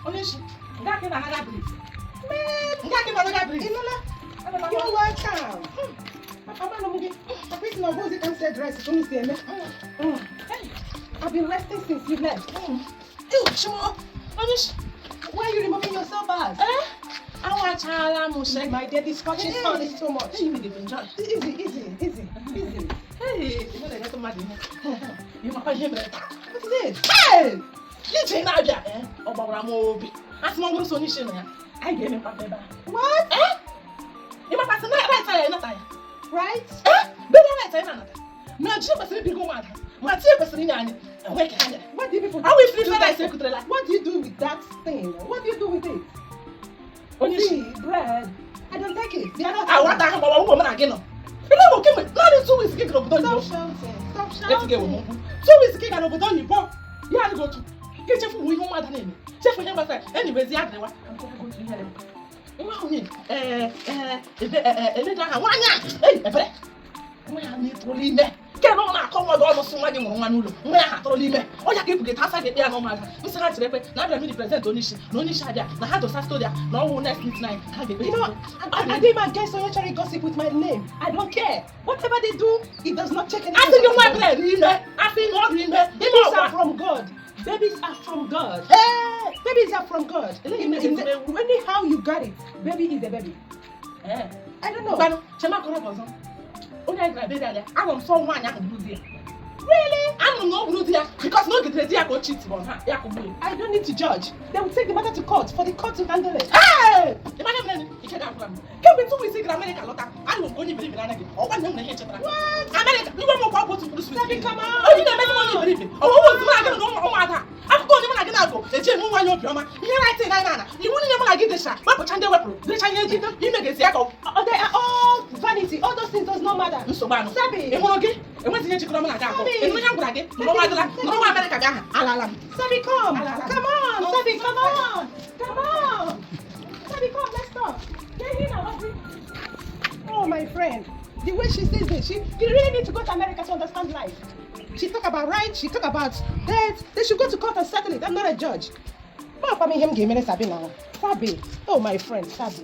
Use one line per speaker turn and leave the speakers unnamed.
Onye shi, nga ke na haga bridge. Nga ke na haga bridge.
You're welcome. Papa, no mugi. Papa, it's not going to say dress. It's only saying. I've been resting since you left.
Ew, Shimo. Onye shi,
Why are you removing yourself as?
Awa chala mo shake.
My dear, this scotching sound is too much.
You need to enjoy.
Easy.
Hey, you know they got the money. You must pay him better.
What is it?
Hey! You change now, yeah? Oba Ramobi. As long as Sonny Shimmer, I gave him Papa.
What?
You must pass a night right not I.
Right?
Better right time. My chip is a big one. My chip is in and wake handed.
What do people
How we feel
do
that
that?
I secretary like?
What do you do with that thing? What do you do with it?
Onye
See, bread. I don't take it. They are not.
I want to have a woman again. You know, okay, not in 2 weeks. Get over
Stop
done.
shouting. Stop
Let's get
shouting.
one. 2 weeks. Get over done. You bought. You had to go to. Get your food. We don't want that name. Chef for him. Anyways, the other one. I'm going to go to the other one. Hey, a bread. I need to leave me. Get on, I come with almost so much more manulo. Where I told him, oh, you can get outside the air no matter. Mr. Hatchepe, now let me present Onishi, Nonisha, no had to Sastodia, no next midnight.
You know, I didn't even guess so actually gossip with my name. I don't care. Whatever they do, it does not check anything.
I think you might play, I think not in there.
Babies are from God. Babies are from God.
Hey!
Babies are from God. Anyhow you got it, baby is a baby. I don't know.
But Chema Korobozo. Onye I grab it there. I want someone I can do there.
Really?
I don't know who there because no get ready I go cheat on her.
I don't need to judge. They will take the matter to court for the court to handle it.
Hey! Imagine you can't have them. Can we do we see America Lotta? I don't only believe in Anagi. Or one name the Hitcher. What? America, you want more to produce with me.
Come on.
Oh, you never want to believe it. Oh, what's the matter? No matter. I'm going to get go. The gym one your drama. Here I say, Nana. You wouldn't even like this shot. But Chande Weapon, the Chinese, you make a circle.
They are all vanity. All those things does not matter.
So bad.
Sabi.
And what again? And what's the Hitcher come on? And we have again. No America. Alalam.
Sabi, come. Come on. Sabi, come on. Come on. Sabi, come. Let's talk. Get in now. Oh, my friend. The way she says this, you really need to go to America to understand life. She talk about rights, she talk about death. They should go to court and settle it. I'm not a judge. Sabi. Oh, my friend, Sabi.